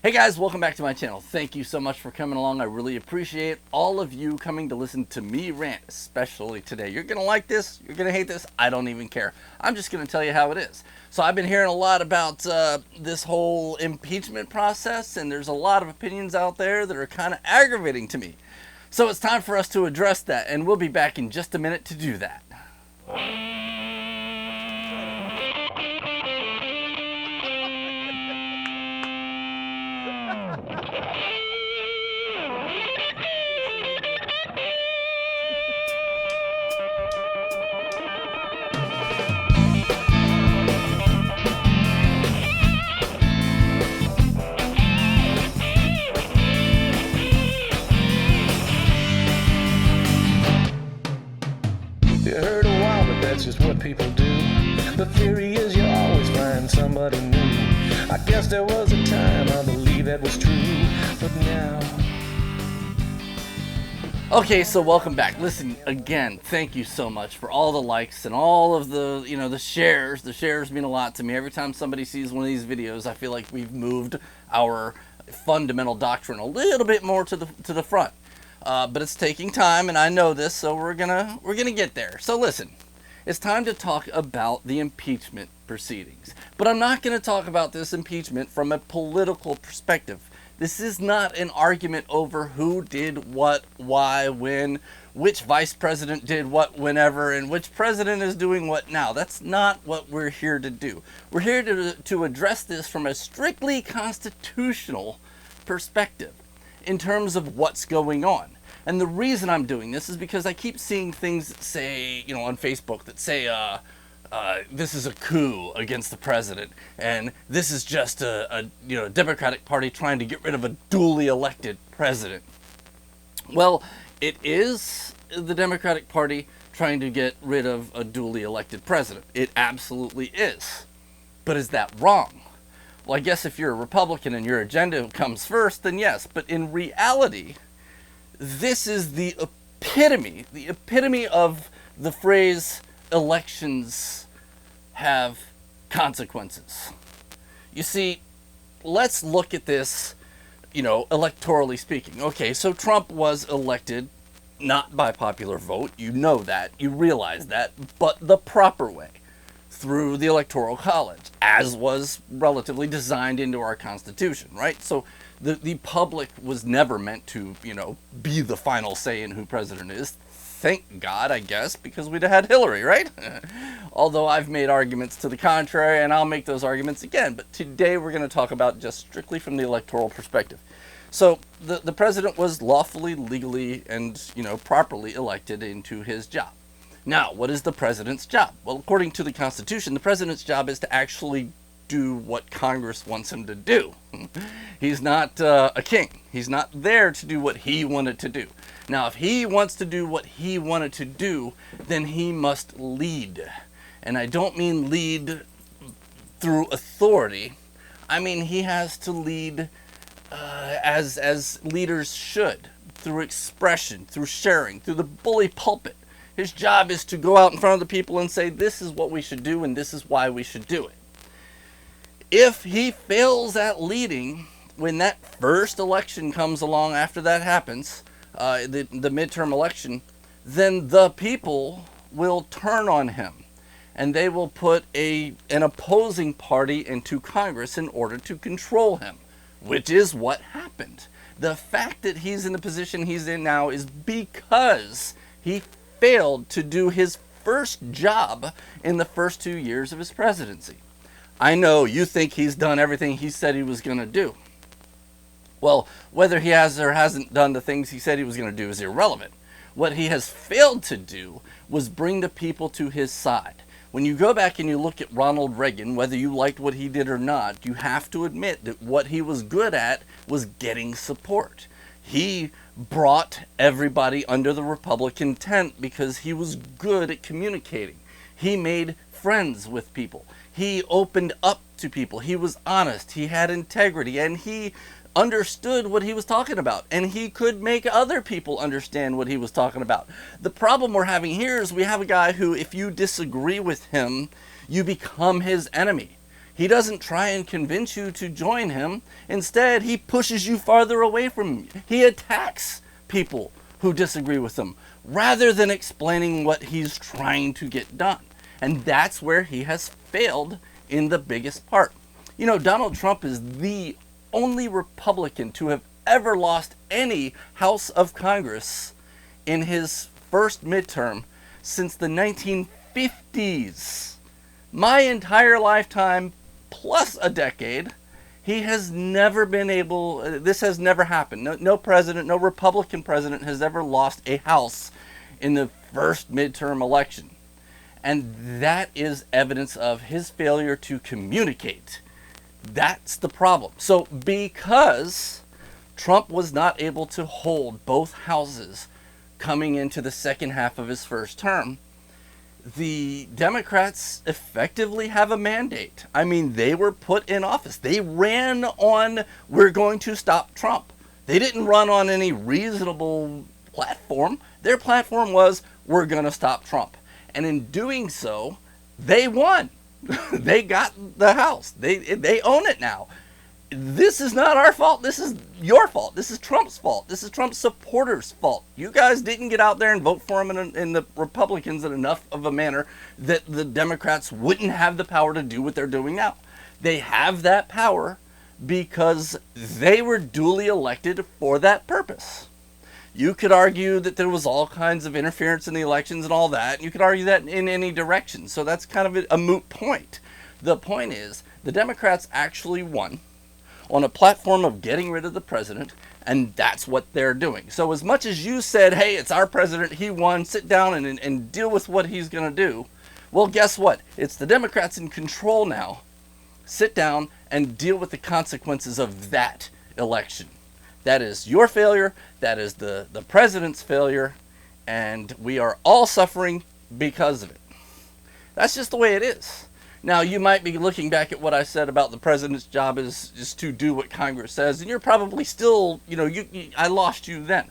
Hey guys, welcome back to my channel. Thank you so much for coming along. I really appreciate all of you coming to listen to me rant, especially today. You're going to like this, you're going to hate this, I don't even care. I'm just going to tell you how it is. So I've been hearing a lot about this whole impeachment process, and there's a lot of opinions out there that are kind of aggravating to me. So it's time for us to address that, and we'll be back in just a minute to do that. You heard a while, but that's just what people do. The theory is you always find somebody new. I guess there was a time I believe that was true, but now... Okay, so welcome back. Listen, again, thank you so much for all the likes and all of the, the shares. The shares mean a lot to me. Every time somebody sees one of these videos, I feel like we've moved our fundamental doctrine a little bit more to the front. But it's taking time, and I know this, so we're gonna get there. So listen, it's time to talk about the impeachment proceedings. But I'm not gonna talk about this impeachment from a political perspective. This is not an argument over who did what, why, when, which vice president did what, whenever, and which president is doing what now. That's not what we're here to do. We're here to address this from a strictly constitutional perspective in terms of what's going on. And the reason I'm doing this is because I keep seeing things say, on Facebook that say, this is a coup against the president, and this is just a Democratic Party trying to get rid of a duly elected president. Well, it is the Democratic Party trying to get rid of a duly elected president. It absolutely is. But is that wrong? Well, I guess if you're a Republican and your agenda comes first, then yes. But in reality, this is the epitome of the phrase, elections have consequences. You see, let's look at this, electorally speaking. Okay, so Trump was elected not by popular vote. You know that, you realize that, but the proper way, through the Electoral College, as was relatively designed into our Constitution, right? So the public was never meant to, be the final say in who president is. Thank God, I guess, because we'd have had Hillary, right? Although I've made arguments to the contrary, and I'll make those arguments again. But today we're going to talk about just strictly from the electoral perspective. So the president was lawfully, legally, and, properly elected into his job. Now, what is the president's job? Well, according to the Constitution, the president's job is to actually do what Congress wants him to do. He's not a king. He's not there to do what he wanted to do. Now, if he wants to do what he wanted to do, then he must lead. And I don't mean lead through authority. I mean he has to lead as leaders should, through expression, through sharing, through the bully pulpit. His job is to go out in front of the people and say, this is what we should do and this is why we should do it. If he fails at leading, when that first election comes along after that happens, the midterm election, then the people will turn on him. And they will put an opposing party into Congress in order to control him, which is what happened. The fact that he's in the position he's in now is because he failed to do his first job in the first 2 years of his presidency. I know you think he's done everything he said he was going to do. Well, whether he has or hasn't done the things he said he was going to do is irrelevant. What he has failed to do was bring the people to his side. When you go back and you look at Ronald Reagan, whether you liked what he did or not, you have to admit that what he was good at was getting support. He brought everybody under the Republican tent because he was good at communicating. He made friends with people. He opened up to people. He was honest. He had integrity, and he understood what he was talking about, and he could make other people understand what he was talking about. The problem we're having here is we have a guy who, if you disagree with him, you become his enemy. He doesn't try and convince you to join him. Instead, he pushes you farther away from him. He attacks people who disagree with him rather than explaining what he's trying to get done. And that's where he has failed in the biggest part. You know, Donald Trump is the only Republican to have ever lost any House of Congress in his first midterm since the 1950s. My entire lifetime, plus a decade, he has never been able, this has never happened. No president, no Republican president has ever lost a House in the first midterm election. And that is evidence of his failure to communicate. That's the problem. So because Trump was not able to hold both houses coming into the second half of his first term, the Democrats effectively have a mandate. I mean, they were put in office. They ran on, we're going to stop Trump. They didn't run on any reasonable platform. Their platform was, we're going to stop Trump. And in doing so, they won. They got the House. They own it now. This is not our fault. This is your fault. This is Trump's fault. This is Trump's supporters' fault. You guys didn't get out there and vote for him in the Republicans in enough of a manner that the Democrats wouldn't have the power to do what they're doing now. They have that power because they were duly elected for that purpose. You could argue that there was all kinds of interference in the elections and all that. And you could argue that in any direction. So that's kind of a moot point. The point is, the Democrats actually won on a platform of getting rid of the president, and that's what they're doing. So as much as you said, hey, it's our president, he won, sit down and deal with what he's going to do, well, guess what? It's the Democrats in control now. Sit down and deal with the consequences of that election. That is your failure, that is the president's failure, and we are all suffering because of it. That's just the way it is. Now, you might be looking back at what I said about the president's job is just to do what Congress says, and you're probably still, I lost you then.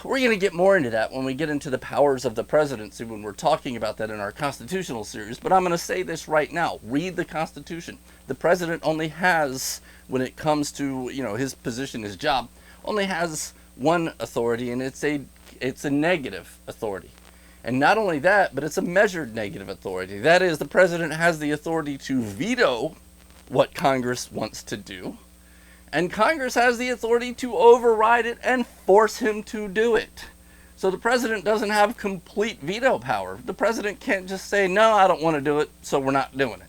We're going to get more into that when we get into the powers of the presidency, when we're talking about that in our constitutional series, but I'm going to say this right now. Read the Constitution. The president only has, when it comes to, his position, his job, only has one authority, and it's a negative authority. And not only that, but it's a measured negative authority. That is, the president has the authority to veto what Congress wants to do, and Congress has the authority to override it and force him to do it. So the president doesn't have complete veto power. The president can't just say, no, I don't want to do it, so we're not doing it.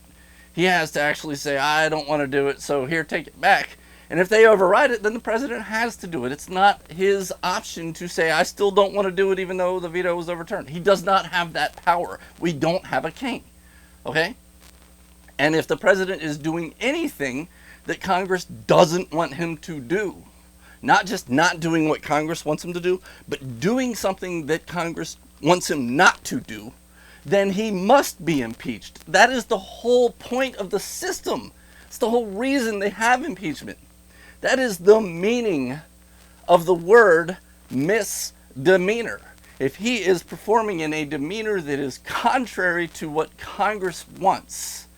He has to actually say, I don't want to do it, so here, take it back. And if they override it, then the president has to do it. It's not his option to say, I still don't want to do it even though the veto was overturned. He does not have that power. We don't have a king. Okay? And if the president is doing anything that Congress doesn't want him to do, not just not doing what Congress wants him to do, but doing something that Congress wants him not to do, then he must be impeached. That is the whole point of the system. It's the whole reason they have impeachment. That is the meaning of the word misdemeanor. If he is performing in a demeanor that is contrary to what Congress wants,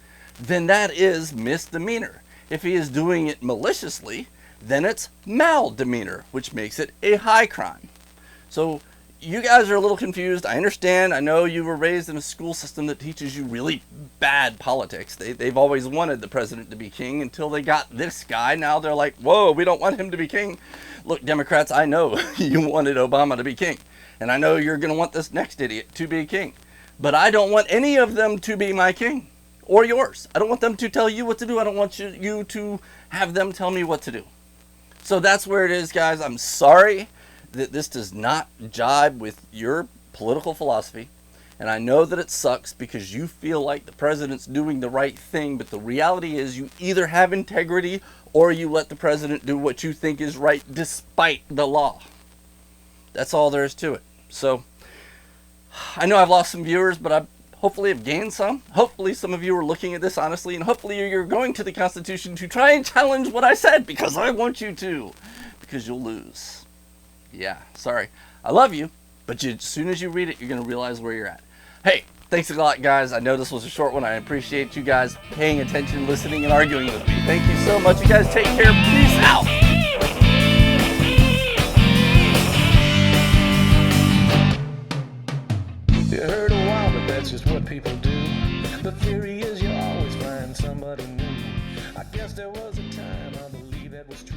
then that is misdemeanor. If he is doing it maliciously, then it's maldemeanor, which makes it a high crime. So you guys are a little confused. I understand. I know you were raised in a school system that teaches you really bad politics. They've always wanted the president to be king until they got this guy. Now they're like, whoa, we don't want him to be king. Look, Democrats, I know you wanted Obama to be king. And I know you're going to want this next idiot to be king. But I don't want any of them to be my king or yours. I don't want them to tell you what to do. I don't want you to have them tell me what to do. So that's where it is, guys. I'm sorry that this does not jibe with your political philosophy. And I know that it sucks because you feel like the president's doing the right thing, but the reality is you either have integrity or you let the president do what you think is right despite the law. That's all there is to it. So I know I've lost some viewers, but I hopefully have gained some. Hopefully some of you are looking at this honestly, and hopefully you're going to the Constitution to try and challenge what I said, because I want you to, because you'll lose. Yeah, sorry. I love you, but as soon as you read it, you're going to realize where you're at. Hey, Thanks a lot, guys. I know this was a short one. I appreciate you guys paying attention, listening, and arguing with me. Thank you so much. You guys take care. Peace out. You heard a while, but that's just what people do. The theory is you always find somebody new. I guess there was a time I believe that was true.